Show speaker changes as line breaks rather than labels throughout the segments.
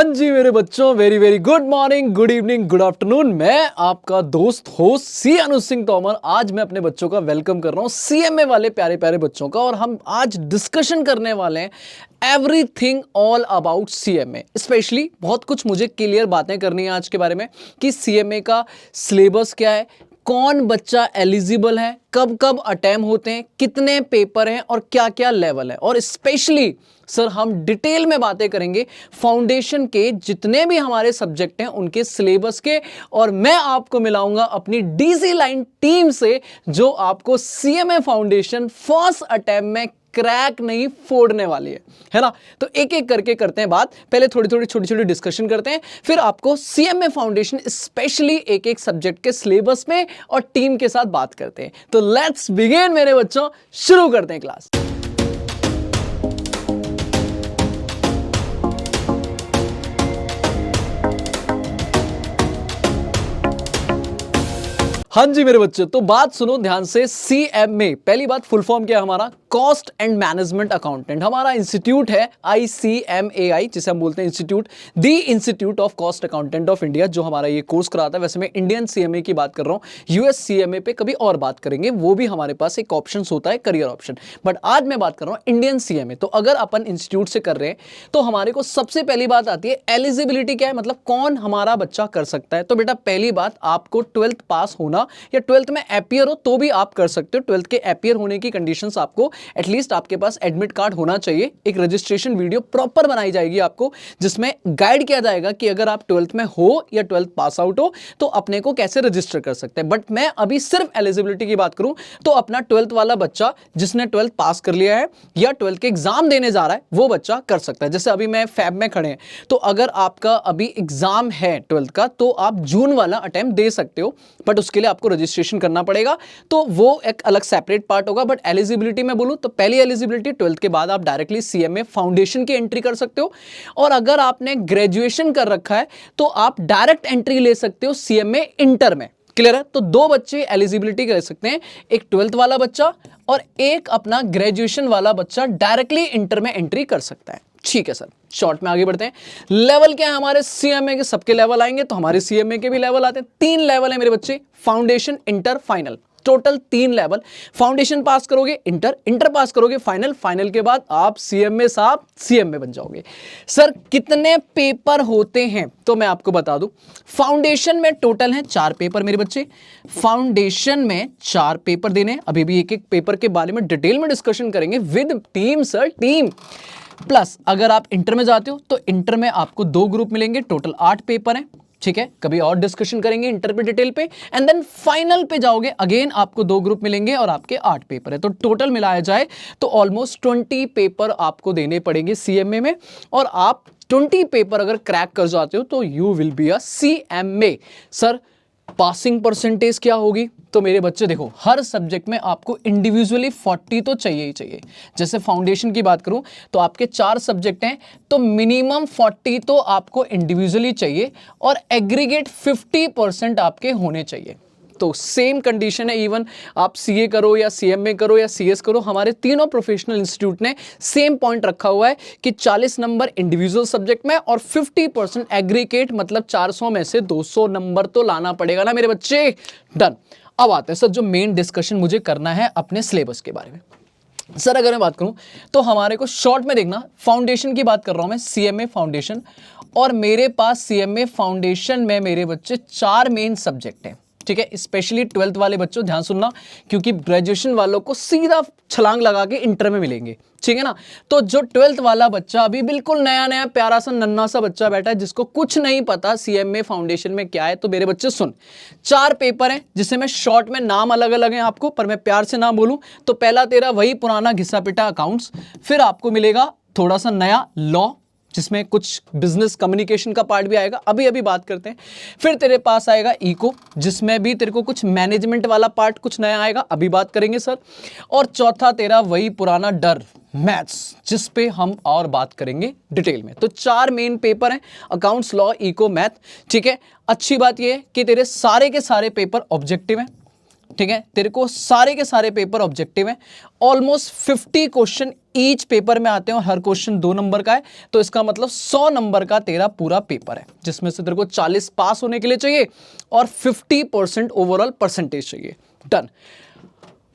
जी मेरे बच्चों, very very good morning, good evening, good afternoon. मैं आपका दोस्त होस्ट सी अनुज सिंह तोमर आज मैं अपने बच्चों का वेलकम कर रहा हूं, सीएमए वाले प्यारे प्यारे बच्चों का। और हम आज डिस्कशन करने वाले हैं everything all about CMA. Specially बहुत कुछ मुझे क्लियर बातें करनी है आज के बारे में कि सीएमए का सिलेबस क्या है, कौन बच्चा एलिजिबल है, कब कब अटेम्प्ट होते हैं, कितने पेपर हैं और क्या क्या लेवल है। और स्पेशली सर हम डिटेल में बातें करेंगे फाउंडेशन के जितने भी हमारे सब्जेक्ट हैं उनके सिलेबस के। और मैं आपको मिलाऊंगा अपनी डीजी लाइन टीम से जो आपको सीएमए फाउंडेशन फर्स्ट अटेम्प्ट में क्रैक नहीं फोड़ने वाली है ना। तो एक एक करके करते हैं बात। पहले थोड़ी थोड़ी छोटी छोटी डिस्कशन करते हैं, फिर आपको सीएमए फाउंडेशन स्पेशली एक एक सब्जेक्ट के सिलेबस में और टीम के साथ बात करते हैं। तो लेट्स बिगिन मेरे बच्चों, शुरू करते हैं क्लास। हाँ जी मेरे बच्चे, तो बात सुनो ध्यान से। सीएमए पहली बात फुल फॉर्म क्या है हमारा, कॉस्ट एंड मैनेजमेंट अकाउंटेंट। हमारा इंस्टीट्यूट है आईसीएमएआई, जिसे हम बोलते हैं institute, the institute of cost accountant of India, जो हमारा ये कोर्स कराता है। वैसे मैं इंडियन सीएमए की बात कर रहा हूँ, यूएस सीएमए पे कभी और बात करेंगे, वो भी हमारे पास एक ऑप्शन होता है, करियर ऑप्शन। बट आज मैं बात कर रहा हूँ इंडियन सीएमए। तो अगर अपन इंस्टीट्यूट से कर रहे हैं तो हमारे को सबसे पहली बात आती है एलिजिबिलिटी क्या है, मतलब कौन हमारा बच्चा कर सकता है। तो बेटा पहली बात, आपको 12th पास होना या 12th में एपियर हो तो भी आप कर सकते हो। 12th के एपियर होने की कंडीशंस आपको एटलीस्ट आपके पास एडमिट कार्ड होना चाहिए। एक रजिस्ट्रेशन वीडियो प्रॉपर बनाई जाएगी आपको, जिसमें गाइड किया जाएगा कि अगर आप 12th में हो या 12th पास आउट हो तो अपने को कैसे रजिस्टर कर सकते हैं। बट मैं अभी सिर्फ एलिजिबिलिटी की बात करूं तो अपना 12th वाला बच्चा जिसने 12th पास कर लिया है या 12th के एग्जाम देने जा रहा है वो बच्चा कर सकता है। जैसे अभी मैं फैब में खड़े हैं, तो अगर आपका अभी एग्जाम है 12th का तो आप जून वाला अटेम्प्ट दे सकते हो, बट उसके लिए आपको रजिस्ट्रेशन करना पड़ेगा, तो वो एक अलग सेपरेट पार्ट होगा। बट एलिजिबिलिटी में बोलूं तो पहली एलिजिबिलिटी 12th के बाद आप डायरेक्टली सीएमए फाउंडेशन की एंट्री कर सकते हो। और अगर आपने ग्रेजुएशन कर रखा है तो आप डायरेक्ट एंट्री ले सकते हो सीएमए इंटर में। क्लियर है? तो दो बच्चे एलिजिबिलिटी ले सकते हैं, एक 12th वाला बच्चा और एक अपना ग्रेजुएशन वाला बच्चा डायरेक्टली इंटर में एंट्री कर सकता है। ठीक है सर, शॉर्ट में आगे बढ़ते हैं। लेवल क्या है हमारे सीएमए के, सबके लेवल आएंगे तो हमारे सीएमए के भी लेवल आते हैं। 3 लेवल है मेरे बच्चे, foundation, inter, final, total 3 level. Foundation pass करोगे इंटर, इंटर पास करोगे फाइनल, फाइनल के बाद आप सीएमए साहब सीएमए बन जाओगे। सर कितने पेपर होते हैं तो मैं आपको बता दूं, फाउंडेशन में टोटल है 4 पेपर मेरे बच्चे। फाउंडेशन में 4 पेपर देने हैं। अभी भी एक एक पेपर के बारे में डिटेल में डिस्कशन करेंगे with team sir, team. Plus अगर आप इंटर में जाते हो तो इंटर में आपको 2 ग्रुप मिलेंगे, टोटल 8 पेपर हैं। ठीक है, कभी और डिस्कशन करेंगे इंटर पे डिटेल पे। एंड देन फाइनल पे जाओगे, अगेन आपको 2 ग्रुप मिलेंगे और आपके 8 पेपर है। तो टोटल मिलाया जाए तो ऑलमोस्ट 20 पेपर आपको देने पड़ेंगे सीएमए में। और आप 20 पेपर अगर क्रैक कर जाते हो तो you will be a CMA. Sir passing percentage क्या होगी तो मेरे बच्चे देखो, हर सब्जेक्ट में आपको इंडिविजुअली 40 तो चाहिए ही चाहिए। जैसे फाउंडेशन की बात करूं तो आपके 4 सब्जेक्ट हैं तो मिनिमम 40 तो आपको इंडिविजुअली चाहिए और एग्रीगेट 50% आपके होने चाहिए। तो सेम कंडीशन है, इवन आप सीए करो या सीएमए करो या सीएस करो, हमारे तीनों प्रोफेशनल इंस्टीट्यूट ने सेम पॉइंट रखा हुआ है कि 40 नंबर इंडिविजुअल सब्जेक्ट में और 50% एग्रीगेट, मतलब 400 में से 200 नंबर तो लाना पड़ेगा ना मेरे बच्चे। डन। अब आते हैं सर जो मेन डिस्कशन मुझे करना है अपने सिलेबस के बारे में। सर अगर मैं बात करूं तो हमारे को शॉर्ट में देखना, फाउंडेशन की बात कर रहा हूं मैं, सीएमए फाउंडेशन। और मेरे पास सीएमए फाउंडेशन में मेरे बच्चे 4 मेन सब्जेक्ट हैं। ठीक है, स्पेशली 12th वाले बच्चों ध्यान सुनना, क्योंकि ग्रेजुएशन वालों को सीधा छलांग लगा के इंटर में मिलेंगे। ठीक है ना। तो जो 12th वाला बच्चा अभी बिल्कुल नया नया प्यारा सा नन्हा सा बच्चा बैठा है जिसको कुछ नहीं पता सीएमए फाउंडेशन में क्या है, तो मेरे बच्चे सुन, 4 पेपर हैं जिसे मैं शॉर्ट में, नाम अलग अलग हैं आपको पर मैं प्यार से नाम बोलूं तो पहला तेरा वही पुराना घिसा पिटा अकाउंट्स, फिर आपको मिलेगा थोड़ा सा नया लॉ जिसमें कुछ बिजनेस कम्युनिकेशन का पार्ट भी आएगा, अभी अभी बात करते हैं। फिर तेरे पास आएगा इको, जिसमें भी तेरे को कुछ मैनेजमेंट वाला पार्ट कुछ नया आएगा, अभी बात करेंगे सर। और चौथा तेरा वही पुराना डर, मैथ्स, जिस पे हम और बात करेंगे डिटेल में। तो 4 मेन पेपर हैं, अकाउंट्स, लॉ, इको, मैथ। ठीक है, अच्छी बात यह है कि तेरे सारे के सारे पेपर ऑब्जेक्टिव हैं। ठीक है, तेरे को सारे के सारे पेपर ऑब्जेक्टिव हैं, ऑलमोस्ट 50 क्वेश्चन ईच पेपर में आते हैं और हर क्वेश्चन 2 नंबर का है, तो इसका मतलब 100 नंबर का तेरा पूरा पेपर है, जिसमें से तेरे को 40 पास होने के लिए चाहिए और 50% ओवरऑल परसेंटेज चाहिए। डन।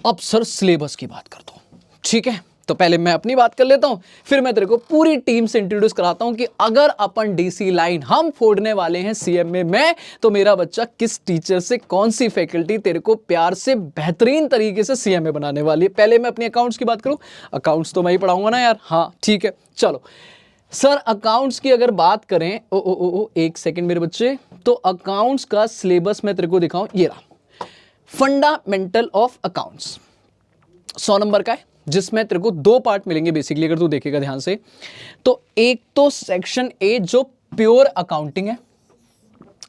अब सर सिलेबस की बात करता हूं, ठीक है, तो पहले मैं अपनी बात कर लेता हूं, फिर मैं तेरे को पूरी टीम से इंट्रोड्यूस कराता हूं कि अगर अपन डीसी लाइन हम फोड़ने वाले हैं सीएमए में, तो मेरा बच्चा किस टीचर से, कौन सी फैकल्टी तेरे को प्यार से बेहतरीन तरीके से सीएमए बनाने वाली है। पहले मैं अपनी अकाउंट्स की बात करूं, अकाउंट्स तो मैं ही पढ़ाऊंगा ना यार, हाँ ठीक है। चलो सर, अकाउंट्स की अगर बात करें, एक सेकेंड मेरे बच्चे, तो अकाउंट्स का सिलेबस मैं तेरे को दिखाऊं, ये रहा, फंडामेंटल ऑफ अकाउंट्स 100 नंबर का है, जिसमें तेरे को 2 पार्ट मिलेंगे बेसिकली, अगर तू देखेगा ध्यान से। तो एक तो सेक्शन ए जो प्योर अकाउंटिंग है,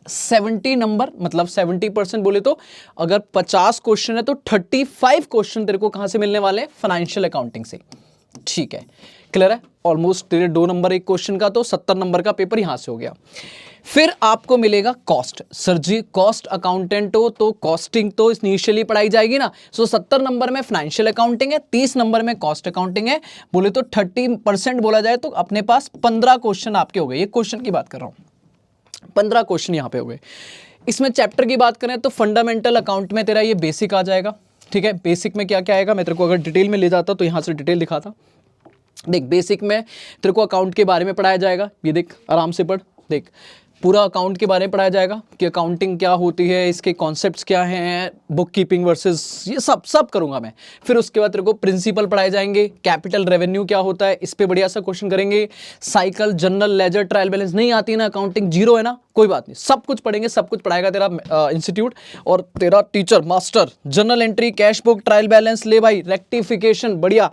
70 नंबर, मतलब 70% बोले तो अगर 50 क्वेश्चन है तो 35 क्वेश्चन तेरे को कहां से मिलने वाले हैं, फाइनेंशियल अकाउंटिंग से। ठीक है, क्लियर है। ऑलमोस्ट तेरे 2 नंबर एक क्वेश्चन का, तो 70 नंबर का पेपर यहां से हो गया। फिर आपको मिलेगा कॉस्ट। सर जी कॉस्ट अकाउंटेंट हो तो कॉस्टिंग तो इनिशियली पढ़ाई जाएगी ना, सो 70 नंबर में फाइनेंशियल अकाउंटिंग है, 30 नंबर में कॉस्ट अकाउंटिंग है, बोले तो 30% बोला जाए तो अपने पास 15 क्वेश्चन आपके हो गए। ये क्वेश्चन की बात कर रहा हूं, 15 क्वेश्चन यहां पे हो गए। इसमें चैप्टर की बात करें तो फंडामेंटल अकाउंट में तेरा ये बेसिक आ जाएगा। ठीक है, बेसिक में क्या क्या आएगा, मैं तेरे को अगर डिटेल में ले जाता तो यहां से डिटेल दिखाता। देख, बेसिक में तेरे को अकाउंट के बारे में पढ़ाया जाएगा, ये देख आराम से पढ़, देख पूरा अकाउंट के बारे में पढ़ाया जाएगा कि अकाउंटिंग क्या होती है, इसके कॉन्सेप्ट्स क्या हैं, बुक कीपिंग वर्सेस, ये सब करूंगा मैं। फिर उसके बाद तेरे को प्रिंसिपल पढ़ाए जाएंगे, कैपिटल रेवेन्यू क्या होता है, इस पे बढ़िया सा क्वेश्चन करेंगे। Cycle, general ledger, trial balance नहीं आती ना, अकाउंटिंग जीरो है ना, कोई बात नहीं, सब कुछ पढ़ेंगे, सब कुछ पढ़ाएगा तेरा इंस्टीट्यूट और तेरा teacher master. General entry, cash book, trial balance, ले भाई, रेक्टिफिकेशन, बढ़िया,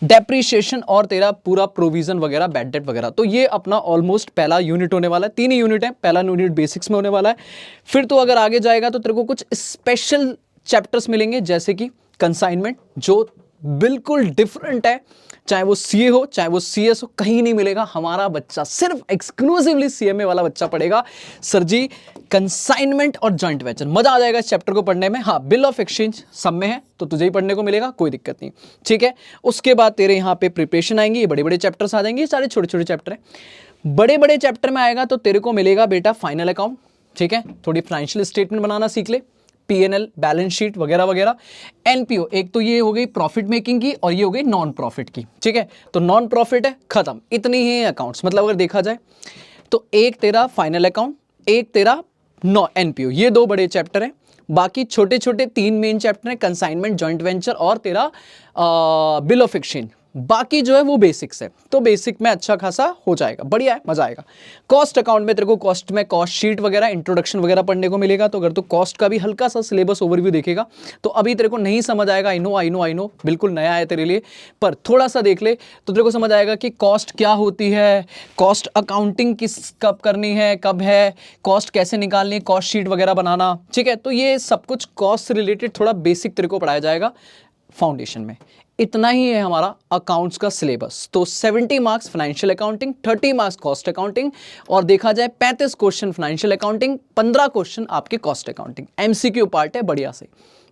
डेप्रीशिएशन और तेरा पूरा प्रोविजन वगैरह, बैड डेट वगैरह। तो ये अपना ऑलमोस्ट पहला यूनिट होने वाला है। 3 ही यूनिट है, पहला यूनिट बेसिक्स में होने वाला है। फिर तो अगर आगे जाएगा तो तेरे को कुछ स्पेशल चैप्टर्स मिलेंगे, जैसे कि कंसाइनमेंट, जो बिल्कुल डिफरेंट है, चाहे वो सीए हो चाहे वो सीएस हो, कहीं नहीं मिलेगा। हमारा बच्चा सिर्फ एक्सक्लूसिवली सीएमए वाला बच्चा पढ़ेगा। सर जी कंसाइनमेंट और जॉइंट वेंचर, मजा आ जाएगा इस चैप्टर को पढ़ने में। हाँ, बिल ऑफ एक्सचेंज सब में है तो तुझे ही पढ़ने को मिलेगा, कोई दिक्कत नहीं। ठीक है, उसके बाद तेरे यहाँ पे प्रिपरेशन आएंगी, ये बड़े बड़े चैप्टर्स आ जाएंगे, ये सारे छोटे छोटे चैप्टर हैं। बड़े बड़े चैप्टर में आएगा तो तेरे को मिलेगा बेटा फाइनल अकाउंट। ठीक है, थोड़ी फाइनेंशियल स्टेटमेंट बनाना सीख ले, पीएनएल, बैलेंस शीट वगैरह वगैरह। एनपीओ, एक तो ये हो गई प्रॉफिट मेकिंग की और ये हो गई नॉन प्रॉफिट की। ठीक है, तो नॉन प्रॉफिट है, खत्म, इतनी ही अकाउंट्स। मतलब अगर देखा जाए तो एक तेरा फाइनल अकाउंट, एक तेरा एनपीओ, ये 2 बड़े चैप्टर हैं। बाकी छोटे छोटे 3 मेन चैप्टर हैं, कंसाइनमेंट, जॉइंट वेंचर और तेरा बिल ऑफ एक्सचेंज। बाकी जो है वो बेसिक्स है, तो बेसिक में अच्छा खासा हो जाएगा, बढ़िया है, मजा आएगा। कॉस्ट अकाउंट में तेरे को कॉस्ट में कॉस्ट शीट वगैरह, इंट्रोडक्शन वगैरह पढ़ने को मिलेगा। तो अगर तो कॉस्ट का भी हल्का सा सिलेबस ओवरव्यू देखेगा तो अभी तेरे को नहीं समझ आएगा, आई नो बिल्कुल नया है तेरे लिए, पर थोड़ा सा देख ले तो तेरे को समझ आएगा कि कॉस्ट क्या होती है, कॉस्ट अकाउंटिंग किस कब करनी है, कब है, कॉस्ट कैसे निकालनी है, कॉस्ट शीट वगैरह बनाना। ठीक है, तो ये सब कुछ कॉस्ट से रिलेटेड थोड़ा बेसिक तेरे को पढ़ाया जाएगा फाउंडेशन में। इतना ही है हमारा अकाउंट्स का सिलेबस। तो 70 marks financial accounting, 30 marks cost accounting, और देखा जाए 35 क्वेश्चन फाइनेंशियल अकाउंटिंग, 15 क्वेश्चन आपके कॉस्ट अकाउंटिंग। एमसीक्यू पार्ट है बढ़िया से।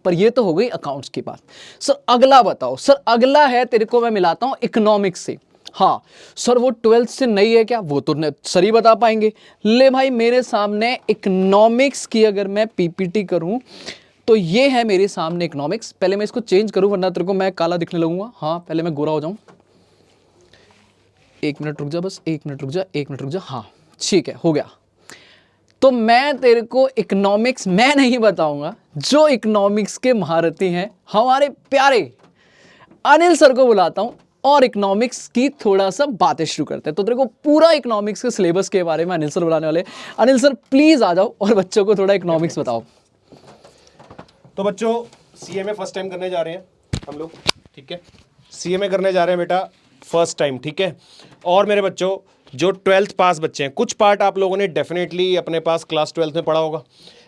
पर ये तो हो गई अकाउंट्स की बात। सर अगला बताओ, सर अगला है तेरे को मैं मिलाता हूं इकोनॉमिक्स से। हाँ सर, वो 12th से नहीं है क्या, वो तो सर ही बता पाएंगे। ले भाई, मेरे सामने इकोनॉमिक्स की अगर मैं पीपीटी करूं तो ये है मेरे सामने इकोनॉमिक्स। पहले मैं इसको चेंज करूं वरना तेरे को मैं काला दिखने लगूंगा। हाँ, पहले मैं गोरा हो जाऊं। 1 मिनट रुक जा, बस 1 मिनट रुक जा, 1 मिनट रुक जा। हाँ ठीक है, हो गया। तो मैं तेरे को इकोनॉमिक्स मैं नहीं बताऊंगा, जो इकोनॉमिक्स के महारथी हैं हमारे प्यारे अनिल सर को बुलाता हूं और इकोनॉमिक्स की थोड़ा सा बातें शुरू करते हैं। तो तेरे को पूरा इकोनॉमिक्स के सिलेबस के बारे में अनिल सर बुलाने वाले। अनिल सर प्लीज आ जाओ और बच्चों को थोड़ा इकोनॉमिक्स बताओ।
तो बच्चों, सीएमए फर्स्ट टाइम करने जा रहे हैं हम लोग। ठीक है, सीएमए करने जा रहे हैं बेटा फर्स्ट टाइम। ठीक है, और मेरे बच्चों जो 12th पास बच्चे हैं, कुछ पार्ट आप लोगों ने डेफिनेटली अपने पास क्लास 12th में पढ़ा होगा,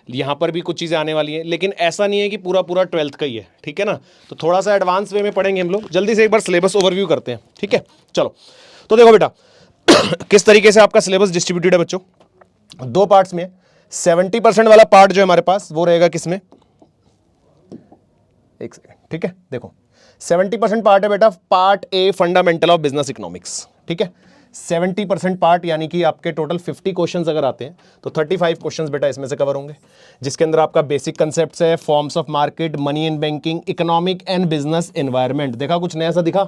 यहाँ पर भी कुछ चीज़ें आने वाली हैं, लेकिन ऐसा नहीं है कि पूरा 12th का ही है। ठीक है ना, तो थोड़ा सा एडवांस वे में पढ़ेंगे हम लोग। जल्दी से एक बार सिलेबस ओवरव्यू करते हैं। ठीक है, चलो। तो देखो बेटा किस तरीके से आपका सिलेबस डिस्ट्रीब्यूटेड है बच्चों, 2 पार्ट्स में। 70% वाला पार्ट जो है हमारे पास वो रहेगा किसमें, एक सेकंड, ठीक है। देखो 70% पार्ट है बेटा part a fundamental of business economics, ठीक है। 70% पार्ट यानी कि आपके टोटल 50 क्वेश्चंस अगर आते हैं तो 35 क्वेश्चंस बेटा इसमें से कवर होंगे, जिसके अंदर आपका बेसिक कंसेप्ट्स है, forms of market, money and banking, economic and business environment. देखा कुछ नया सा दिखा,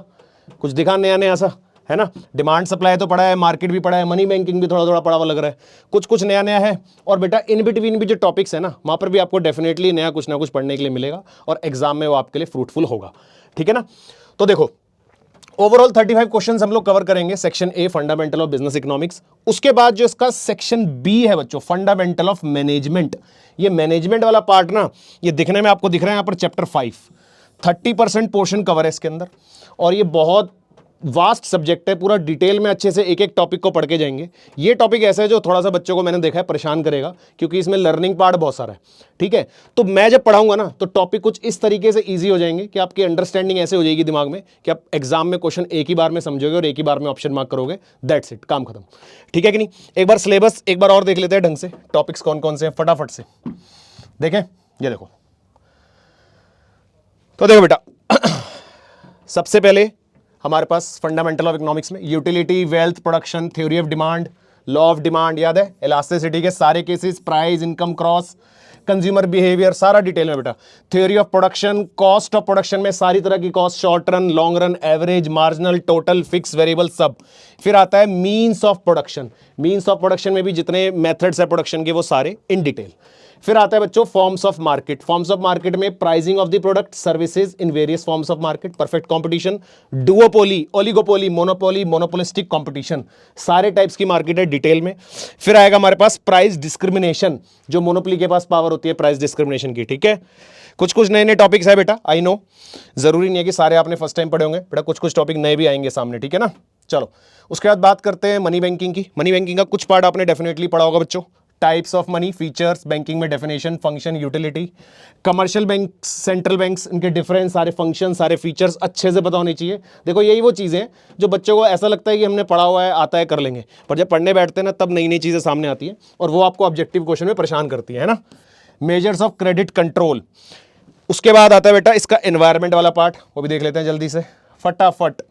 कुछ दिखा नया नया सा, है ना। डिमांड सप्लाई तो पढ़ा है, मार्केट भी पढ़ा है, मनी बैंकिंग भी थोड़ा थोड़ा पढ़ा हुआ लग रहा है, कुछ कुछ नया नया है। और बेटा इन बिटवीन भी जो टॉपिक्स है ना, वहाँ पर भी आपको डेफिनेटली नया कुछ ना कुछ पढ़ने के लिए मिलेगा और एग्जाम में वो आपके लिए फ्रूटफुल होगा, ठीक है ना। तो देखो ओवरऑल 35 क्वेश्चंस हम लोग कवर करेंगे section a fundamental of business economics. उसके बाद जो इसका सेक्शन बी है बच्चों, फंडामेंटल ऑफ मैनेजमेंट, ये मैनेजमेंट वाला पार्ट ना, ये दिखने में आपको दिख रहा है यहाँ पर चैप्टर 5, 30% पोर्शन कवर है इसके अंदर। और ये बहुत वास्ट सब्जेक्ट है, पूरा डिटेल में अच्छे से एक एक टॉपिक को पढ़ के जाएंगे। ये टॉपिक ऐसा है जो थोड़ा सा बच्चों को मैंने देखा है परेशान करेगा, क्योंकि इसमें लर्निंग पार्ट बहुत सारा है, ठीक है। तो मैं जब पढ़ाऊंगा ना तो टॉपिक कुछ इस तरीके से इजी हो जाएंगे कि आपकी अंडरस्टैंडिंग ऐसे हो जाएगी दिमाग में कि आप एग्जाम में क्वेश्चन एक ही बार में समझोगे और एक ही बार में ऑप्शन मार्क करोगे, दैट्स इट, काम खत्म, ठीक है कि नहीं। एक बार सिलेबस एक बार और देख लेते हैं ढंग से, टॉपिक्स कौन कौन से हैं फटाफट से देखें। ये देखो, तो देखो बेटा सबसे पहले हमारे पास फंडामेंटल ऑफ इकोनॉमिक्स में utility, wealth, production, theory of demand, law of demand याद है, इलास्टिसिटी के सारे cases, price, income, cross, consumer behaviour, सारा डिटेल में बेटा। Theory of production, cost of production में सारी तरह की cost, short run, long run, average, marginal, total, fix, variable, सब। फिर आता है means of production, means of production में भी जितने मेथड्स है प्रोडक्शन के वो सारे इन डिटेल। फिर आता है बच्चों forms of market, forms of market में pricing of the product, services in various forms of market, perfect competition, duopoly, oligopoly, monopoly, monopolistic competition, सारे टाइप्स की मार्केट है डिटेल में। फिर आएगा हमारे पास प्राइस डिस्क्रिमिनेशन, जो मोनोपोली के पास पावर होती है प्राइस डिस्क्रिमिनेशन की, ठीक है। कुछ कुछ नए नए टॉपिक्स है बेटा, आई नो, जरूरी नहीं है कि सारे आपने फर्स्ट टाइम पढ़े होंगे बेटा, कुछ कुछ टॉपिक नए भी आएंगे सामने, ठीक है ना। चलो उसके बाद बात करते हैं मनी बैंकिंग की। मनी बैंकिंग का कुछ पार्ट आपने डेफिनेटली पढ़ा होगा बच्चों, types of money, features, banking में definition, function, utility, commercial bank, central banks, इनके डिफरेंस, सारे फंक्शन, सारे फीचर्स अच्छे से पता होने चाहिए। देखो यही वो चीज़ें हैं जो बच्चों को ऐसा लगता है कि हमने पढ़ा हुआ है, आता है, कर लेंगे, पर जब पढ़ने बैठते हैं ना तब नई नई चीज़ें सामने आती हैं और वो आपको ऑब्जेक्टिव क्वेश्चन में परेशान करती है ना। मेजर्स ऑफ क्रेडिट कंट्रोल, उसके बाद आता है बेटा इसका एनवायरमेंट वाला पार्ट, वो भी देख लेते हैं जल्दी से फटाफट।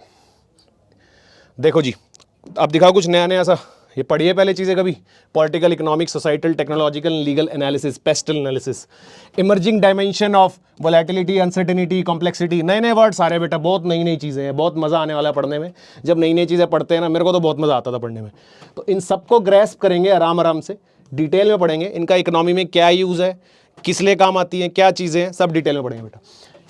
देखो जी अब दिखाओ कुछ नया नया सा, ये पढ़िए पहले चीज़ें कभी, political, economic, societal, technological, legal analysis, pastel analysis, emerging dimension of volatility, uncertainty, complexity, नए नए वर्ड सारे बेटा, बहुत नई नई चीज़ें हैं, बहुत मज़ा आने वाला है पढ़ने में। जब नई नई चीज़ें पढ़ते हैं ना, मेरे को तो बहुत मज़ा आता था पढ़ने में। तो इन सबको ग्रैस्प करेंगे आराम आराम से, डिटेल में पढ़ेंगे, इनका इकोनॉमी में क्या यूज़ है, किस लिए काम आती हैं, क्या चीज़ें हैं, सब डिटेल में पढ़ेंगे बेटा।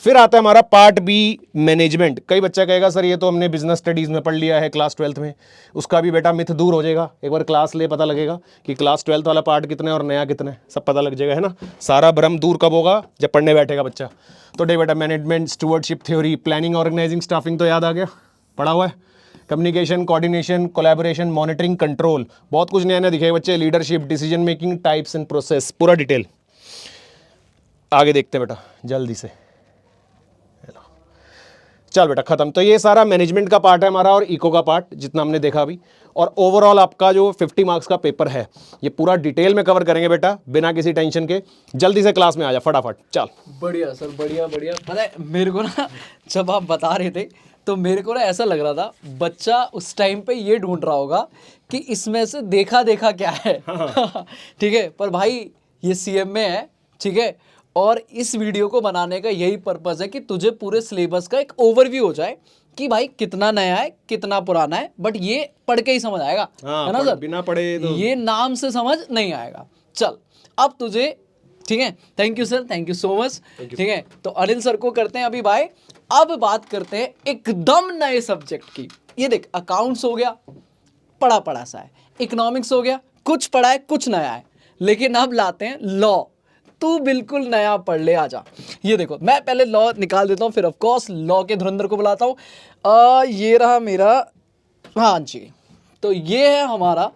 फिर आता है हमारा पार्ट बी मैनेजमेंट। कई बच्चा कहेगा सर ये तो हमने बिजनेस स्टडीज़ में पढ़ लिया है क्लास 12th में, उसका भी बेटा मिथ दूर हो जाएगा, एक बार क्लास ले पता लगेगा कि क्लास 12th वाला पार्ट कितने और नया कितने, सब पता लग जाएगा, है ना। सारा भ्रम दूर कब होगा, जब पढ़ने बैठेगा बच्चा। तो डे बेटा management, stewardship theory, planning, organising, staffing तो याद आ गया, पढ़ा हुआ है। Communication, coordination, collaboration, monitoring, control, बहुत कुछ नया नया दिखेगा बच्चे। Leadership, decision making, types and process, पूरा डिटेल। आगे देखते हैं बेटा जल्दी से, चल बेटा खत्म। तो ये सारा मैनेजमेंट का पार्ट है हमारा और इको का पार्ट जितना हमने देखा अभी। और ओवरऑल आपका जो 50 मार्क्स का पेपर है ये पूरा डिटेल में कवर करेंगे बेटा, बिना किसी टेंशन के। जल्दी से क्लास में आ जा फटाफट, चल।
बढ़िया सर, बढ़िया बढ़िया। पता है मेरे को ना जब आप बता रहे थे तो मेरे को ना ऐसा लग रहा था बच्चा उस टाइम पे ये ढूंढ रहा होगा कि इसमें से देखा देखा क्या है। ठीक है, पर भाई ये सीएम में है, ठीक है, और इस वीडियो को बनाने का यही पर्पस है कि तुझे पूरे सिलेबस का एक ओवरव्यू हो जाए कि भाई कितना नया है कितना पुराना है, बट ये पढ़ के ही समझ आएगा, है ना सर।
बिना पढ़े तो
ये नाम से समझ नहीं आएगा। चल अब तुझे, ठीक है, thank you sir, thank you so much. ठीक है, तो अनिल सर को करते हैं अभी बाय। अब बात करते हैं एकदम नए सब्जेक्ट की। ये देख, अकाउंट्स हो गया, पढ़ा पढ़ा सा है, इकोनॉमिक्स हो गया, कुछ पढ़ा है कुछ नया है, लेकिन अब लाते हैं लॉ। तू बिल्कुल नया पढ़ ले, आजा। ये देखो मैं पहले लॉ निकाल देता हूँ, फिर ऑफ कोर्स लॉ के धुरंधर को बुलाता हूँ। ये रहा मेरा, हाँ जी, तो ये है हमारा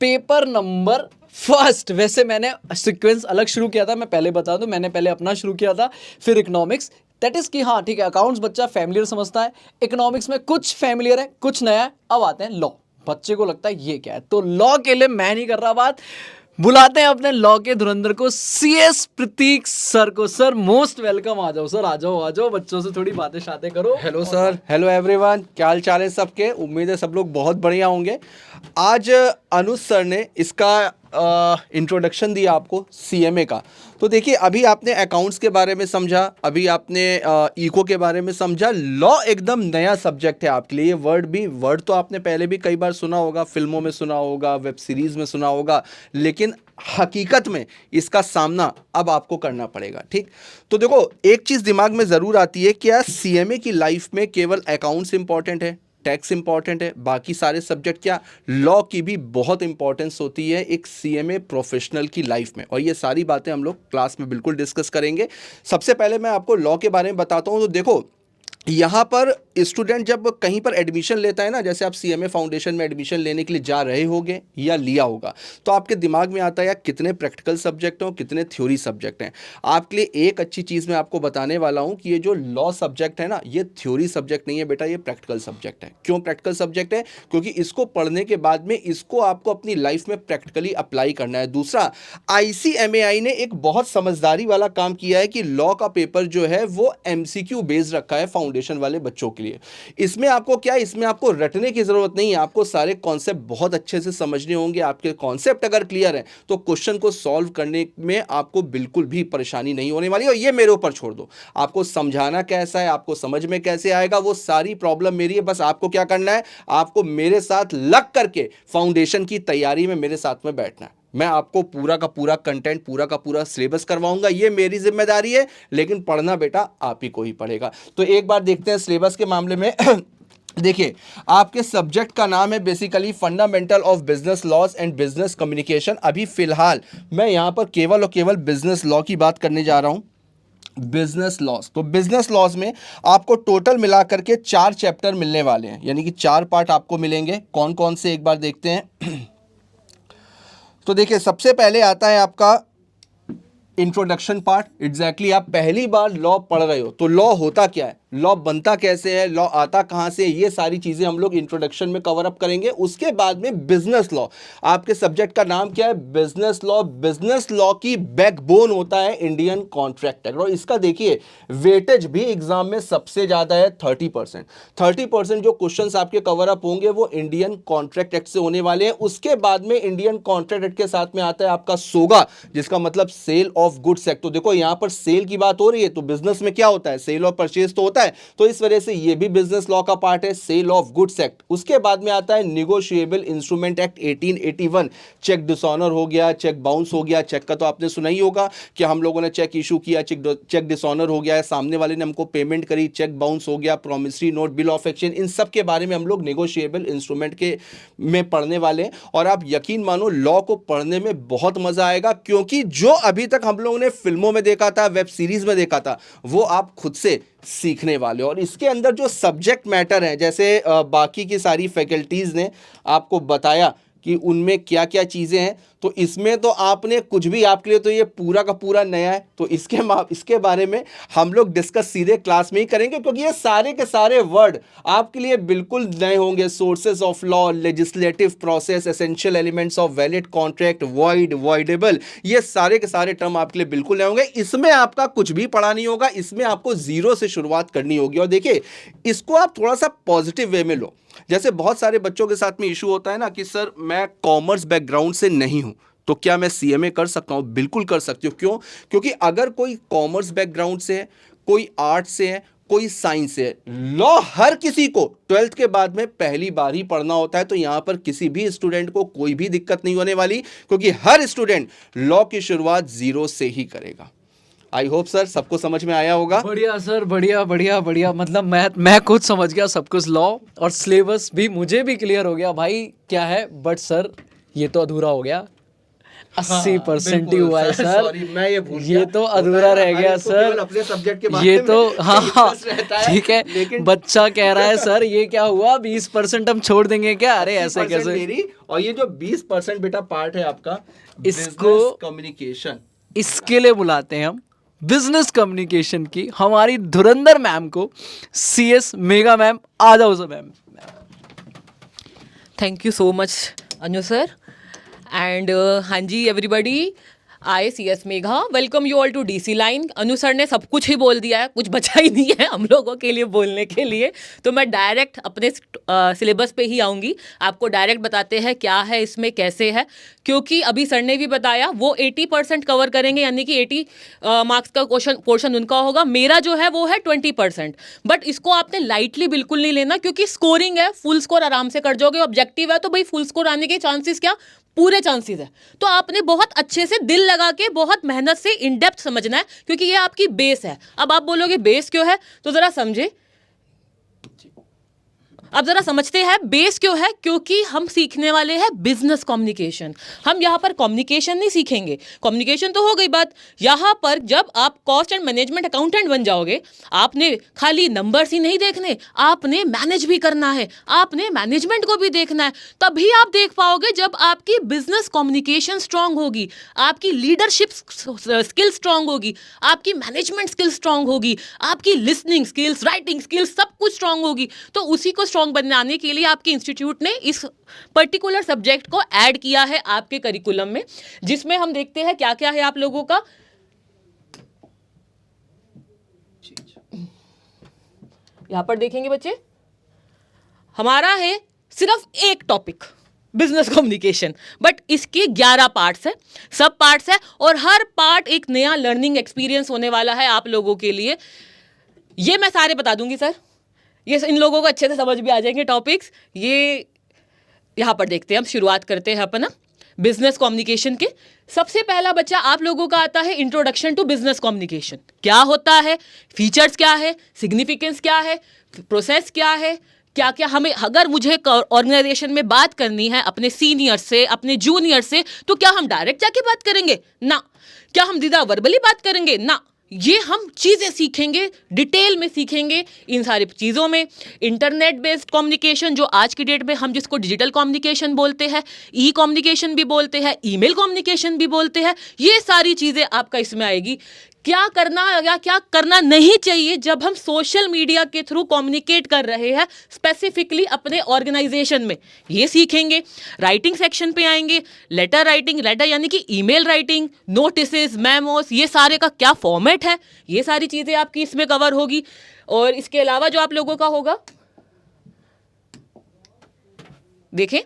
पेपर नंबर फर्स्ट। वैसे मैंने सीक्वेंस अलग शुरू किया था, मैं पहले बता दूं, मैंने पहले अपना शुरू किया था, फिर इकोनॉमिक्स। दैट इज कि हाँ ठीक है, अकाउंट्स बच्चा फैमिलियर समझता है, इकोनॉमिक्स में कुछ फैमिलियर है कुछ नया है। अब आते हैं लॉ, बच्चे को लगता है ये क्या है। तो लॉ के लिए मैं नहीं कर रहा बात, बुलाते हैं अपने लॉ के धुरंधर को, सीएस प्रतीक सर को। सर मोस्ट वेलकम, आ जाओ सर, आ जाओ बच्चों से थोड़ी बातें शातें करो।
हेलो सर, हेलो एवरीवन, क्या हाल चाल है सबके। उम्मीद है सब लोग बहुत बढ़िया होंगे। आज अनुज सर ने इसका इंट्रोडक्शन दिया आपको सीएमए का। तो देखिए, अभी आपने अकाउंट्स के बारे में समझा, अभी आपने इको के बारे में समझा। लॉ एकदम नया सब्जेक्ट है आपके लिए। ये वर्ड तो आपने पहले भी कई बार सुना होगा, फिल्मों में सुना होगा, वेब सीरीज में सुना होगा, लेकिन हकीकत में इसका सामना अब आपको करना पड़ेगा। ठीक, तो देखो, एक चीज़ दिमाग में ज़रूर आती है, क्या सीएमए की लाइफ में केवल अकाउंट्स इंपॉर्टेंट है, टैक्स इंपॉर्टेंट है, बाकी सारे सब्जेक्ट क्या? लॉ की भी बहुत इंपॉर्टेंस होती है एक सीएमए प्रोफेशनल की लाइफ में, और ये सारी बातें हम लोग क्लास में बिल्कुल डिस्कस करेंगे। सबसे पहले मैं आपको लॉ के बारे में बताता हूँ। तो देखो, यहाँ पर स्टूडेंट जब कहीं पर एडमिशन लेता है ना, जैसे आप सीएमए फाउंडेशन में एडमिशन लेने के लिए जा रहे होगे या लिया होगा, तो आपके दिमाग में आता है यार कितने प्रैक्टिकल सब्जेक्ट हैं और कितने थ्योरी सब्जेक्ट हैं। आपके लिए एक अच्छी चीज़ मैं आपको बताने वाला हूँ कि ये जो लॉ सब्जेक्ट है ना, ये थ्योरी सब्जेक्ट नहीं है बेटा, ये प्रैक्टिकल सब्जेक्ट है। क्यों प्रैक्टिकल सब्जेक्ट है? क्योंकि इसको पढ़ने के बाद में इसको आपको अपनी लाइफ में प्रैक्टिकली अप्लाई करना है। दूसरा, ICMAI ने एक बहुत समझदारी वाला काम किया है कि लॉ का पेपर जो है वो MCQ बेस्ड रखा है फाउंडेशन वाले बच्चों के लिए। इसमें आपको क्या है, इसमें आपको रटने की जरूरत नहीं है, आपको सारे कॉन्सेप्ट बहुत अच्छे से समझने होंगे। आपके कॉन्सेप्ट अगर क्लियर है तो क्वेश्चन को सॉल्व करने में आपको बिल्कुल भी परेशानी नहीं होने वाली। और ये मेरे ऊपर छोड़ दो, आपको समझाना कैसा है, आपको समझ में कैसे आएगा, वो सारी प्रॉब्लम मेरी है। बस आपको क्या करना है, आपको मेरे साथ लग करके फाउंडेशन की तैयारी में मेरे साथ में बैठना है। मैं आपको पूरा का पूरा कंटेंट, पूरा का पूरा सिलेबस करवाऊंगा, ये मेरी जिम्मेदारी है, लेकिन पढ़ना बेटा आप ही को ही पड़ेगा। तो एक बार देखते हैं सिलेबस के मामले में। देखिए, आपके सब्जेक्ट का नाम है basically fundamental of business laws and business communication. अभी फिलहाल मैं यहां पर केवल और केवल बिजनेस लॉ की बात करने जा रहा हूं। बिजनेस लॉज, तो बिजनेस लॉज में आपको टोटल मिलाकर के 4 चैप्टर मिलने वाले हैं, यानी कि 4 पार्ट आपको मिलेंगे। कौन कौन से एक बार देखते हैं। तो देखिए, सबसे पहले आता है आपका इंट्रोडक्शन पार्ट। एग्जैक्टली आप पहली बार लॉ पढ़ रहे हो तो लॉ होता क्या है, लॉ बनता कैसे है, लॉ आता कहाँ से, ये सारी चीज़ें हम लोग इंट्रोडक्शन में कवर अप करेंगे। उसके बाद में बिजनेस लॉ, आपके सब्जेक्ट का नाम क्या है, बिजनेस लॉ। बिजनेस लॉ की बैकबोन होता है इंडियन कॉन्ट्रैक्ट एक्ट, और इसका देखिए वेटेज भी एग्जाम में सबसे ज़्यादा है 30%। 30% जो क्वेश्चन आपके कवर अप होंगे वो इंडियन कॉन्ट्रैक्ट एक्ट से होने वाले हैं। उसके बाद में इंडियन कॉन्ट्रैक्ट एक्ट के साथ में आता है आपका सोगा, जिसका मतलब सेल ऑफ गुड्स एक्ट। तो देखो, यहां पर सेल की बात हो रही है, तो बिजनेस में क्या होता है, सेल और परचेज तो होता है, तो इस वजह से ये भी बिजनेस लॉ का पार्ट है, सेल ऑफ गुड्स एक्ट। उसके बाद में आता है negotiable instrument act 1881। Cheque dishonour हो गया, चेक बाउंस हो गया। चेक का तो आपने सुना ही होगा कि हम लोगों ने चेक इशू किया, चेक डिसऑनर हो गया है, सामने वाले ने हमको पेमेंट करी, चेक बाउंस हो गया, promissory note, bill of exchange, इन सब के बारे में हम लोग निगोशिएबल इंस्ट्रूमेंट के में पढ़ने वाले हैं। और आप यकीन मानो, लॉ को पढ़ने में बहुत मजा आएगा, क्योंकि जो अभी तक हम लोगों ने फिल्मों में देखा था, वेब सीरीज में देखा था, वो आप खुद से सीखने वाले हो। और इसके अंदर जो सब्जेक्ट मैटर है, जैसे बाकी की सारी फैकल्टीज ने आपको बताया कि उनमें क्या क्या चीज़ें हैं, तो इसमें तो आपने कुछ भी, आपके लिए तो ये पूरा का पूरा नया है। तो इसके बारे में हम लोग डिस्कस सीधे क्लास में ही करेंगे, क्योंकि ये सारे के सारे वर्ड आपके लिए बिल्कुल नए होंगे। Sources of law, legislative process, essential elements of valid contract, void, voidable, ये सारे के सारे टर्म आपके लिए बिल्कुल नए होंगे। इसमें आपका कुछ भी पढ़ा नहीं होगा, इसमें आपको जीरो से शुरुआत करनी होगी। और देखिए, इसको आप थोड़ा सा पॉजिटिव वे में लो। जैसे बहुत सारे बच्चों के साथ में इशू होता है ना कि सर मैं कॉमर्स बैकग्राउंड से नहीं हूं, तो क्या मैं सीएमए कर सकता हूं? बिल्कुल कर सकते हो। क्यों? क्योंकि अगर कोई कॉमर्स बैकग्राउंड से है, कोई आर्ट से है, कोई साइंस से है, लॉ हर किसी को 12th के बाद में पहली बार ही पढ़ना होता है। तो यहां पर किसी भी स्टूडेंट को कोई भी दिक्कत नहीं होने वाली, क्योंकि हर स्टूडेंट लॉ की शुरुआत जीरो से ही करेगा। आई होप सर सबको समझ में आया होगा।
बढ़िया सर, बढ़िया बढ़िया बढ़िया। मतलब मैं खुद समझ गया सब कुछ, लॉ और सिलेबस भी मुझे भी क्लियर हो गया भाई क्या है। बट सर ये तो अधूरा हो गया, 80% ही हुआ है सर।
सॉरी, मैं ये भूल
ये
गया।
तो अधूरा रह गया सर।
अपने सब्जेक्ट के बारे
ये
में
तो हाँ
interest रहता है,
ठीक है,
लेकिन
बच्चा कह रहा है सर ये क्या हुआ, 20% हम छोड़ देंगे क्या? अरे ऐसे
80%
कैसे?
मेरी, और ये जो 20% बेटा पार्ट है आपका
इसको-
कम्युनिकेशन,
इसके लिए बुलाते हैं हम बिजनेस कम्युनिकेशन की हमारी धुरंधर मैम को, CS मेगा मैम। आ जाओ sir ma'am.
Thank you so much, Anu sir. And हाँ जी everybody, I C S Megha welcome you all to DC line. Anu sir ने सब कुछ ही बोल दिया है, कुछ बचा ही नहीं है हम लोगों के लिए बोलने के लिए, तो मैं डायरेक्ट अपने सिलेबस पे ही आऊँगी। आपको डायरेक्ट बताते हैं क्या है इसमें, कैसे है, क्योंकि अभी सर ने भी बताया वो 80% कवर करेंगे, यानी कि 80 मार्क्स का पोर्शन उनका होगा, मेरा जो है वो है 20%। बट इसको आपने लाइटली बिल्कुल नहीं लेना, क्योंकि स्कोरिंग है, फुल स्कोर आराम से कर जाओगे। ऑब्जेक्टिव है तो भाई फुल स्कोर आने के चांसेस क्या, पूरे चांसेस है। तो आपने बहुत अच्छे से दिल लगा के बहुत मेहनत से इन डेप्थ समझना है, क्योंकि ये आपकी बेस है। अब आप बोलोगे बेस क्यों है, तो जरा समझे, अब जरा समझते हैं बेस क्यों है। क्योंकि हम सीखने वाले हैं बिजनेस कम्युनिकेशन। हम यहाँ पर कम्युनिकेशन नहीं सीखेंगे, कम्युनिकेशन तो हो गई बात। यहाँ पर जब आप कॉस्ट एंड मैनेजमेंट अकाउंटेंट बन जाओगे, आपने खाली नंबर्स ही नहीं देखने, आपने मैनेज भी करना है, आपने मैनेजमेंट को भी देखना है। तभी आप देख पाओगे जब आपकी बिजनेस कम्युनिकेशन स्ट्रांग होगी, आपकी लीडरशिप स्किल स्ट्रांग होगी, आपकी मैनेजमेंट स्किल स्ट्रांग होगी, आपकी लिसनिंग स्किल्स, राइटिंग स्किल्स सब कुछ स्ट्रांग होगी। तो उसी को स्ट्रांग बनाने के लिए आपके इंस्टीट्यूट ने इस पर्टिकुलर सब्जेक्ट को ऐड किया है आपके करिकुलम में, जिसमें हम देखते हैं क्या क्या है आप लोगों का। यहां पर देखेंगे बच्चे, हमारा है सिर्फ एक टॉपिक बिजनेस कम्युनिकेशन, बट इसके 11 पार्ट्स है, सब पार्ट्स है, और हर पार्ट एक नया लर्निंग एक्सपीरियंस होने वाला है आप लोगों के लिए। ये मैं सारे बता दूंगी सर, ये इन लोगों को अच्छे से समझ भी आ जाएंगे टॉपिक्स। ये यहाँ पर देखते हैं, हम शुरुआत करते हैं अपना बिजनेस कम्युनिकेशन के। सबसे पहला बच्चा आप लोगों का आता है इंट्रोडक्शन टू बिजनेस कम्युनिकेशन। क्या होता है, फीचर्स क्या है, सिग्निफिकेंस क्या है, प्रोसेस क्या है, क्या क्या हमें, अगर मुझे ऑर्गेनाइजेशन में बात करनी है अपने सीनियर से, अपने जूनियर से, तो क्या हम डायरेक्ट जाके बात करेंगे ना, क्या हम सीधा वर्बली बात करेंगे ना, ये हम चीज़ें सीखेंगे, डिटेल में सीखेंगे इन सारी चीज़ों में। इंटरनेट बेस्ड कम्युनिकेशन, जो आज की डेट में हम जिसको डिजिटल कम्युनिकेशन बोलते हैं, ई कम्युनिकेशन भी बोलते हैं, ईमेल कम्युनिकेशन भी बोलते हैं, ये सारी चीज़ें आपका इसमें आएगी। क्या करना या क्या करना नहीं चाहिए जब हम सोशल मीडिया के थ्रू कम्युनिकेट कर रहे हैं, स्पेसिफिकली अपने ऑर्गेनाइजेशन में, ये सीखेंगे। राइटिंग सेक्शन पे आएंगे, लेटर राइटिंग, लेटर यानी कि ईमेल राइटिंग, नोटिसेस, मेमोस, ये सारे का क्या फॉर्मेट है, ये सारी चीज़ें आपकी इसमें कवर होगी। और इसके अलावा जो आप लोगों का होगा, देखें,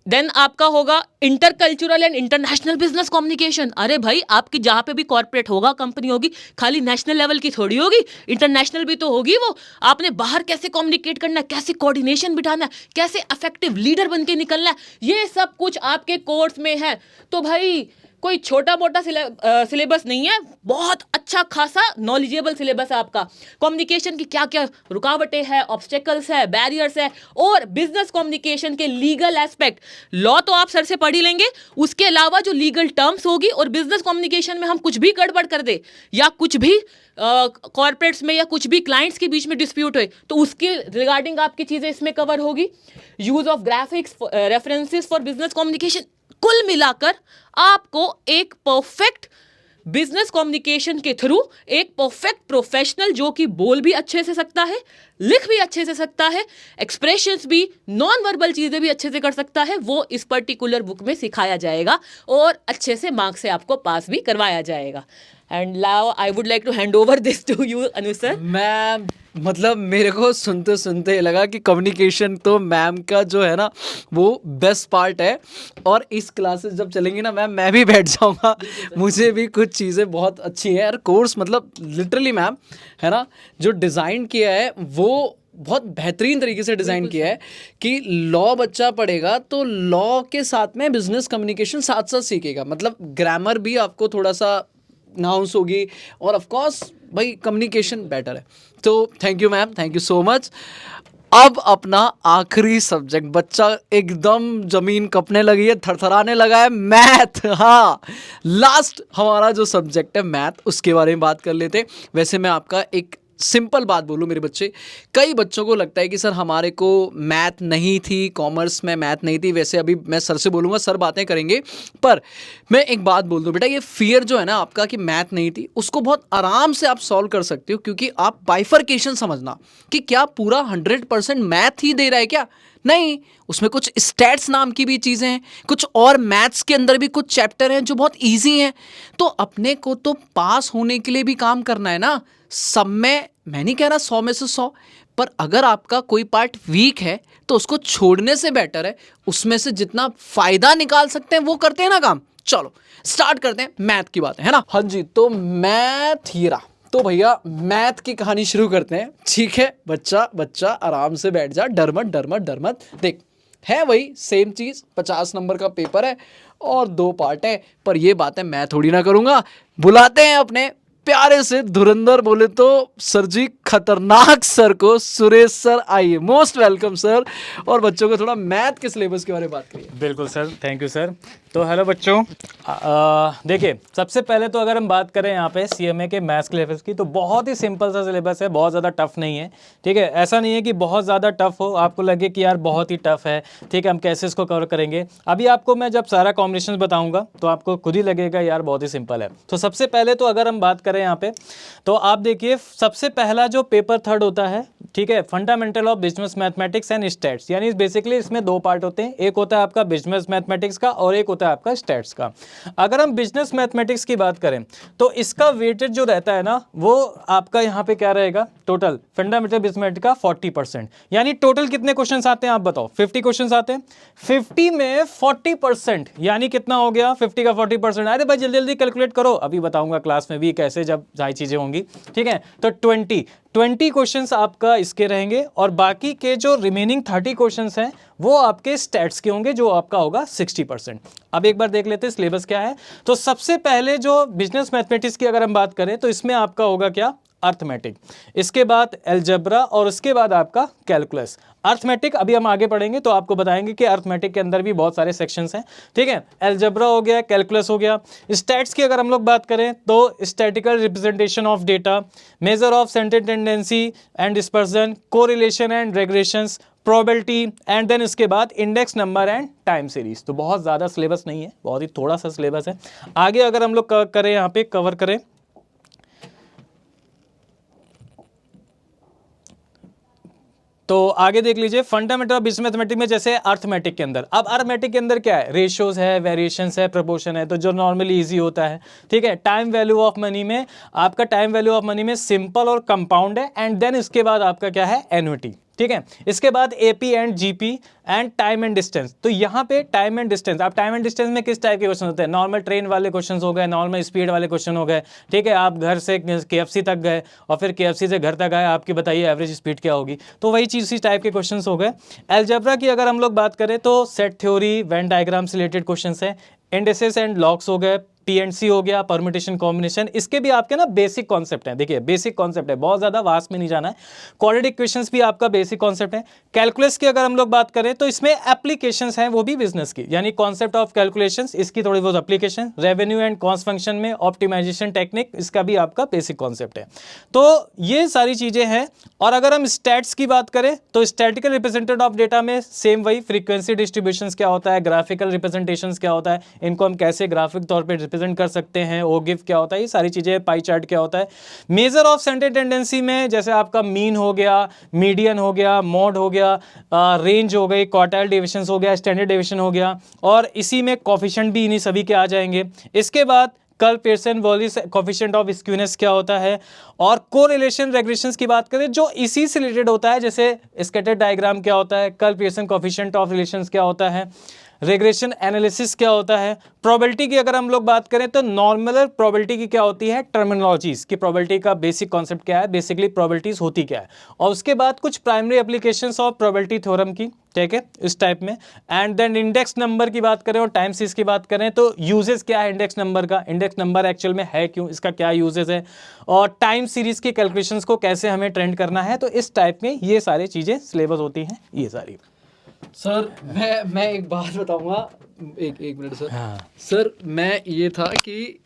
देन आपका होगा intercultural and international business communication. अरे भाई, आपकी जहाँ पे भी कॉर्पोरेट होगा, कंपनी होगी, खाली नेशनल लेवल की थोड़ी होगी, इंटरनेशनल भी तो होगी वो। आपने बाहर कैसे कम्युनिकेट करना है, कैसे कोऑर्डिनेशन बिठाना है, कैसे इफेक्टिव लीडर बन के निकलना है, ये सब कुछ आपके कोर्स में है। तो भाई कोई छोटा मोटा सिलेबस नहीं है, बहुत अच्छा खासा नॉलेजेबल सिलेबस है आपका। कम्युनिकेशन की क्या क्या रुकावटें हैं, ऑब्स्टेकल्स है, बैरियर्स है, और बिजनेस कम्युनिकेशन के लीगल एस्पेक्ट। लॉ तो आप सर से पढ़ ही लेंगे, उसके अलावा जो लीगल टर्म्स होगी, और बिजनेस कम्युनिकेशन में हम कुछ भी गड़बड़ कर दे, या कुछ भी कॉर्पोरेट्स में या कुछ भी क्लाइंट्स के बीच में डिस्प्यूट हुए, तो उसके रिगार्डिंग आपकी चीज़ें इसमें कवर होगी। Use of graphics, references for business communication, कुल मिलाकर आपको एक परफेक्ट बिजनेस कम्युनिकेशन के थ्रू एक परफेक्ट प्रोफेशनल, जो कि बोल भी अच्छे से सकता है, लिख भी अच्छे से सकता है, एक्सप्रेशंस भी, नॉन वर्बल चीज़ें भी अच्छे से कर सकता है, वो इस पर्टिकुलर बुक में सिखाया जाएगा और अच्छे से मार्क्स से आपको पास भी करवाया जाएगा। And now I would like to hand over this to you Anu sir.
Ma'am, मतलब मेरे को सुनते सुनते लगा कि कम्युनिकेशन तो मैम का जो है ना वो बेस्ट पार्ट है, और इस क्लासेस जब चलेंगी ना मैम, मैं भी बैठ जाऊंगा, मुझे भी कुछ चीज़ें बहुत अच्छी हैं यार। कोर्स मतलब लिटरली मैम है ना, जो डिज़ाइन किया है वो बहुत बेहतरीन तरीके से डिज़ाइन किया है कि लॉ बच्चा पढ़ेगा तो लॉ के साथ में बिजनेस कम्युनिकेशन साथ साथ सीखेगा। मतलब ग्रामर भी आपको थोड़ा सा नाउंस होगी, और ऑफ कोर्स भाई कम्युनिकेशन बेटर है। तो thank you ma'am, thank you so much. अब अपना आखिरी सब्जेक्ट, बच्चा एकदम जमीन कपने लगी है, थरथराने लगा है, मैथ। हाँ, लास्ट हमारा जो सब्जेक्ट है मैथ, उसके बारे में बात कर लेते। वैसे मैं आपका एक सिंपल बात बोलूँ मेरे बच्चे, कई बच्चों को लगता है कि सर हमारे को मैथ नहीं थी, कॉमर्स में मैथ नहीं थी। वैसे अभी मैं सर से बोलूँगा, सर बातें करेंगे, पर मैं एक बात बोल दूँ बेटा, ये फियर जो है ना आपका कि मैथ नहीं थी, उसको बहुत आराम से आप सॉल्व कर सकते हो, क्योंकि आप बाइफरकेशन समझना कि क्या पूरा 100% मैथ ही दे रहा है क्या, नहीं, उसमें कुछ स्टैट्स नाम की भी चीज़ें हैं, कुछ और मैथ्स के अंदर भी कुछ चैप्टर हैं जो बहुत इजी हैं। तो अपने को तो पास होने के लिए भी काम करना है ना। सब में मैं नहीं कह रहा 100 में से 100, पर अगर आपका कोई पार्ट वीक है तो उसको छोड़ने से बेटर है उसमें से जितना फायदा निकाल सकते हैं वो करते हैं ना काम। चलो स्टार्ट करते हैं मैथ की बात है ना। हाँ जी, तो मैथ हीरा, तो भैया मैथ की कहानी शुरू करते हैं। ठीक है बच्चा, बच्चा आराम से बैठ जा, डर मत डर मत डर मत। देख, है वही सेम चीज़, 50 नंबर का पेपर है और 2 पार्ट है, पर ये बातें मैं थोड़ी ना करूँगा। बुलाते हैं अपने प्यारे से धुरंधर, बोले तो सर जी खतरनाक सर को, सुरेश सर। आइए, मोस्ट वेलकम सर। और बच्चों को थोड़ा मैथ के सिलेबस के बारे में बात करिए।
बिल्कुल सर, थैंक यू सर। तो हेलो बच्चों, देखिए सबसे पहले तो अगर हम बात करें यहाँ पे सीएमए के मैथ्स सिलेबस की, तो बहुत ही सिंपल सा सिलेबस है, बहुत ज़्यादा टफ नहीं है। ठीक है, ऐसा नहीं है कि बहुत ज़्यादा टफ हो, आपको लगे कि यार बहुत ही टफ है, ठीक है हम कैसे इसको कवर करेंगे। अभी आपको मैं जब सारा कॉम्बिनेशन बताऊँगा तो आपको खुद ही लगेगा यार बहुत ही सिंपल है। तो सबसे पहले तो अगर हम बात करें यहाँ पे, तो आप देखिए सबसे पहला जो पेपर थर्ड होता है, ठीक है, fundamental of business mathematics and stats, यानी बेसिकली इसमें 2 पार्ट होते हैं। एक होता है आपका बिजनेस मैथमेटिक्स का और एक होता है आपका स्टैट्स का। अगर हम बिजनेस मैथमेटिक्स की बात करें तो इसका वेटेज जो रहता है ना, वो आपका यहाँ पे क्या रहेगा, टोटल फंडामेंटल बिजनेस मैथमेटिक्स का 40%, यानी टोटल कितने क्वेश्चंस आते हैं आप बताओ? 50 क्वेश्चंस आते हैं। 50 में 40% यानी कितना हो गया? 50 का 40%। अरे भाई जल्दी जल्दी कैलकुलेट करो, अभी बताऊंगा क्लास में भी कैसे जब सारी चीजें होंगी। ठीक है, तो 20 क्वेश्चंस आपका इसके रहेंगे और बाकी के जो रिमेनिंग 30 क्वेश्चंस हैं वो आपके स्टैट्स के होंगे, जो आपका होगा 60%। अब एक बार देख लेते हैं सिलेबस क्या है। तो सबसे पहले जो बिजनेस मैथमेटिक्स की अगर हम बात करें तो इसमें आपका होगा क्या, अर्थमेटिक, इसके बाद एलजेब्रा और उसके बाद आपका कैलकुलस। अर्थमेटिक अभी हम आगे पढ़ेंगे तो आपको बताएंगे कि अर्थमेटिक के अंदर भी बहुत सारे सेक्शंस हैं। ठीक है, एलजेब्रा हो गया, कैलकुलस हो गया। स्टैट्स की अगर हम लोग बात करें तो statistical representation of data, measure of centre tendency and dispersion, correlation and regressions, probability and then इसके बाद index number and time series. तो बहुत ज़्यादा सिलेबस नहीं है, बहुत ही थोड़ा सा सिलेबस है। आगे अगर हम लोग करें यहाँ पे कवर करें तो आगे देख लीजिए फंडामेंटल ऑफ बिजनेस मैथमेटिक्स में, जैसे अर्थमेटिक के अंदर। अब अर्थमेटिक के अंदर क्या है, रेशियोज है, वेरिएशंस है, प्रोपोर्शन है, तो जो नॉर्मली इजी होता है। ठीक है, टाइम वैल्यू ऑफ मनी में आपका टाइम वैल्यू ऑफ मनी में सिंपल और कंपाउंड है, एंड देन इसके बाद आपका क्या है, एन्युटी। ठीक है, इसके बाद AP and GP and time and distance. तो यहाँ पे टाइम एंड डिस्टेंस, आप टाइम एंड डिस्टेंस में किस टाइप के क्वेश्चन होते हैं, नॉर्मल ट्रेन वाले क्वेश्चन हो गए, नॉर्मल स्पीड वाले क्वेश्चन हो गए। ठीक है, आप घर से केएफसी तक गए और फिर केएफसी से घर तक आए, आपकी बताइए एवरेज स्पीड क्या होगी, तो वही चीज़ इसी टाइप के क्वेश्चन हो गए। एलजेब्रा की अगर हम लोग बात करें तो सेट थ्योरी, वेन डायग्राम से रिलेटेड क्वेश्चन है। इंडिसेस एंड लॉग्स हो गए, पीएनसी हो गया, परम्यूटेशन कॉम्बिनेशन, इसके भी आपके ना बेसिक कॉन्सेप्ट हैं। देखिए बेसिक कॉन्सेप्ट है, बहुत ज्यादा वास्ट में नहीं जाना है। क्वाड्रेटिक इक्वेशंस भी आपका बेसिक कॉन्सेप्ट है। कैलकुलस की अगर हम लोग बात करें तो इसमें एप्लीकेशंस हैं, वो भी बिजनेस की, यानी कॉन्सेप्ट ऑफ कैलकुलेशंस, इसकी थोड़ी बहुत application. Revenue and cost function में ऑप्टिमाइजेशन टेक्निक, इसका भी आपका बेसिक कॉन्सेप्ट है। तो ये सारी चीजें हैं। और अगर हम स्टैट्स की बात करें तो स्टैटिकल रिप्रेजेंटेशन ऑफ डेटा में सेम वही, फ्रीक्वेंसी डिस्ट्रीब्यूशंस क्या होता है, ग्राफिकल रिप्रेजेंटेशंस क्या होता है, इनको हम कैसे ग्राफिक तौर पे रिप्रेजेंट कर सकते हैं, ओ गिव क्या होता है, ये सारी चीजें, पाई चार्ट क्या होता है। मेजर ऑफ सेंटर टेंडेंसी में जैसे आपका मीन हो गया, मीडियन हो गया, मोड हो गया, रेंज हो गई, क्वार्टाइल डेविएशन हो गया, स्टैंडर्ड डेविएशन हो गया, और इसी में कोफिशिएंट भी इन्हीं सभी के आ जाएंगे। इसके बाद Karl Pearson Wallis coefficient of skewness क्या होता है, और कोरिलेशन रेग्रेशंस की बात करें जो इसी से रिलेटेड होता है, जैसे स्कैटर डायग्राम क्या होता है, curl Pearson coefficient of relations क्या होता है, रेग्रेशन एनालिसिस क्या होता है। प्रोबेबिलिटी की अगर हम लोग बात करें तो नॉर्मल प्रोबेबिलिटी की क्या होती है, टर्मिनोलॉजीज की प्रोबेबिलिटी का बेसिक कॉन्सेप्ट क्या है, बेसिकली प्रोबेबिलिटीज होती क्या है, और उसके बाद कुछ primary applications of probability theorem की। ठीक है, इस टाइप में। एंड देन इंडेक्स नंबर की बात करें और टाइम सीरीज की बात करें तो यूजेस क्या है इंडेक्स नंबर का, इंडेक्स नंबर एक्चुअल में है क्यों, इसका क्या यूजेस है, और टाइम सीरीज की कैलकुलेशंस को कैसे हमें ट्रेंड करना है। तो इस टाइप में ये सारी चीजें सिलेबस होती हैं, ये सारी।
सर मैं एक बात बताऊंगा, एक मिनट सर।
हाँ।
सर मैं ये था कि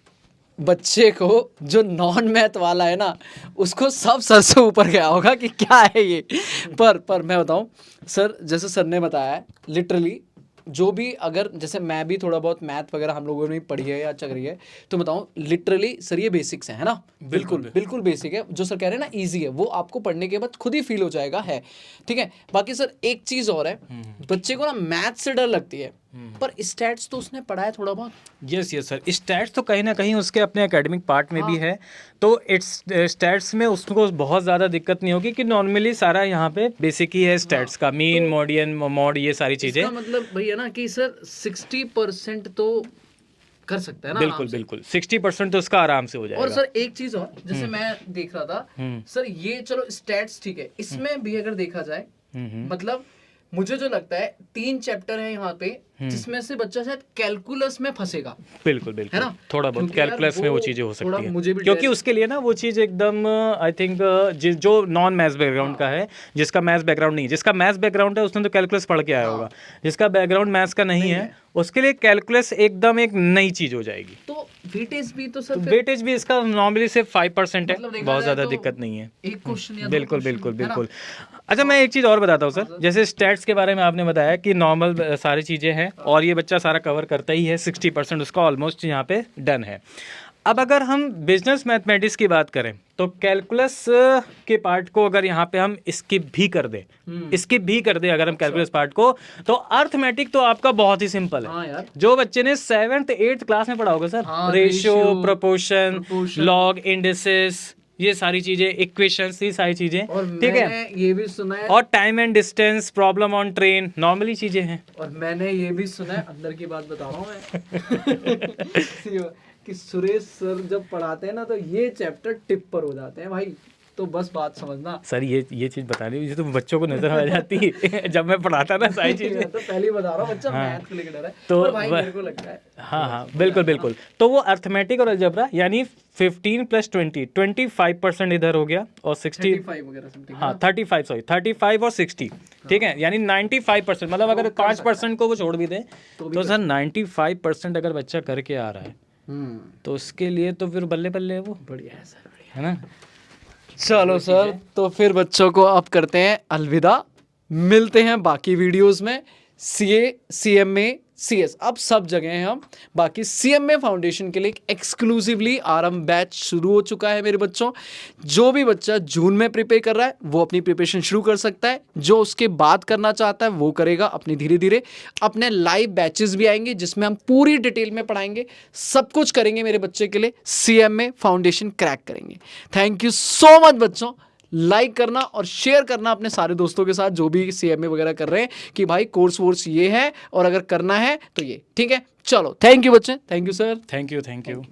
बच्चे को जो नॉन मैथ वाला है ना, उसको सब सर से ऊपर गया होगा कि क्या है ये। पर मैं बताऊं सर, जैसे सर ने बताया है, लिटरली जो भी अगर जैसे मैं भी थोड़ा बहुत मैथ वगैरह हम लोगों ने भी पढ़ी है या चल रही है, तो बताऊं लिटरली सर ये बेसिक्स है ना, बिल्कुल बेसिक है। जो सर कह रहे हैं ना इजी है, वो आपको पढ़ने के बाद खुद ही फील हो जाएगा है, ठीक है। बाकी सर एक चीज़ और है, बच्चे को ना मैथ से डर लगती है, पर स्टैट्स तो उसने पढ़ा है थोड़ा बहुत।
यस सर, स्टैट्स तो कहीं ना कहीं उसके अपने एकेडमिक पार्ट में भी है, तो इट्स स्टैट्स में उसको बहुत ज़्यादा दिक्कत नहीं होगी कि नॉर्मली सारा यहाँ पे बेसिक ही है स्टैट्स का, मीन मोडियन मॉड ये सारी चीज़ें।
इसका मतलब भैया ना कि सर 60% तो कर सकता है ना
बिल्कुल
आराम से।
बिल्कुल 60% तो उसका आराम से हो
और
जाएगा।
सर एक चीज और, जैसे मैं देख रहा था सर, ये चलो स्टैट्स ठीक है, इसमें भी अगर देखा जाए मतलब मुझे जो लगता है 3 चैप्टर है यहाँ पे जिसमें से बच्चा शायद कैलकुलस में फंसेगा।
बिल्कुल बिल्कुल
है ना?
थोड़ा बहुत
क्योंकि यार
कैलकुलस में वो
वो
चीज़ें हो
थोड़ा
सकती
मुझे
है,
भी
क्योंकि
डर-
उसके लिए ना वो चीज़ एकदम आई थिंक जो नॉन मैथ्स बैकग्राउंड का है, जिसका मैथ्स बैकग्राउंड नहीं, जिसका मैथ्स बैकग्राउंड है उसने तो कैलकुलस पढ़ के आया होगा, जिसका बैकग्राउंड मैथ्स का नहीं है उसके लिए कैलकुलस एकदम एक नई चीज़ हो जाएगी।
तो वेटेज भी तो सर
तो
फिर
वेटेज भी इसका नॉर्मली सिर्फ 5% है,
मतलब देखा
बहुत
जाए
ज़्यादा
तो
दिक्कत नहीं है।
एक क्वेश्चन या दो
बिल्कुल
question,
बिल्कुल
है ना?
बिल्कुल। अच्छा मैं एक चीज़ और बताता हूँ सर, जैसे स्टैट्स के बारे में आपने बताया कि नॉर्मल सारी चीज़ें हैं और ये बच्चा सारा कवर करता ही है, 60% उसका ऑलमोस्ट यहाँ पे डन है। अब अगर हम बिजनेस मैथमेटिक्स की बात करें तो कैलकुलस के पार्ट को अगर यहाँ पे हम स्किप भी कर दें, अगर हम कैलकुलस पार्ट को, तो अर्थमेटिक तो आपका बहुत ही सिंपल
हाँ
है।
यार।
जो बच्चे ने 7th 8th क्लास में पढ़ा होगा सर,
हाँ,
ratio,
ratio,
proportion,
proportion।
Log, indices, ये सारी चीजें, इक्वेशंस, ये सारी चीजें,
और
ठीक है।
मैंने ये भी सुना है,
और time and distance, problem on train, normally चीजें हैं।
और मैंने ये भी सुना है, अंदर की बात बता रहा हूँ मैं कि सुरेश सर जब पढ़ाते हैं ना तो ये चैप्टर टिप पर हो जाते हैं भाई, तो बस बात समझना।
सर ये चीज बतानी ये तो बच्चों को नजर आ जाती है जब मैं पढ़ाता ना सारी चीजें।
मैं तो पहले ही बता रहा हूँ, बच्चा
हाँ।
मैथ को लेकर डर है,
तो
पर भाई
वह-
मेरे को लगता है
हाँ बिल्कुल बिल्कुल। तो वो अर्थमेटिक और अलजेब्रा यानी 15 + 20 25% इधर हो गया, और 60
35 वगैरह समथिंग।
हाँ 35 और 60, ठीक है, यानी 95%, मतलब अगर 5% को वो छोड़ भी दें तो सर 95% अगर बच्चा करके आ रहा है तो उसके लिए तो फिर बल्ले बल्ले है वो,
बढ़िया है सर, बढ़िया।
है ना।
चलो सर, तो फिर बच्चों को अब करते हैं अलविदा, मिलते हैं बाकी वीडियोस में। CA, CMA, CS अब सब जगह हैं हम। बाकी CMA फाउंडेशन के लिए एक एक्सक्लूसिवली आरंभ बैच शुरू हो चुका है मेरे बच्चों। जो भी बच्चा जून में प्रिपेयर कर रहा है वो अपनी प्रिपरेशन शुरू कर सकता है, जो उसके बाद करना चाहता है वो करेगा अपनी धीरे धीरे। अपने लाइव बैचेस भी आएंगे जिसमें हम पूरी डिटेल में पढ़ाएंगे, सब कुछ करेंगे मेरे बच्चे के लिए, CMA फाउंडेशन क्रैक करेंगे। थैंक यू सो मच बच्चों, लाइक करना और शेयर करना अपने सारे दोस्तों के साथ जो भी CMA वगैरह कर रहे हैं कि भाई कोर्स वोर्स ये है और अगर करना है तो ये ठीक है। चलो थैंक यू बच्चे, thank you sir.
Thank you.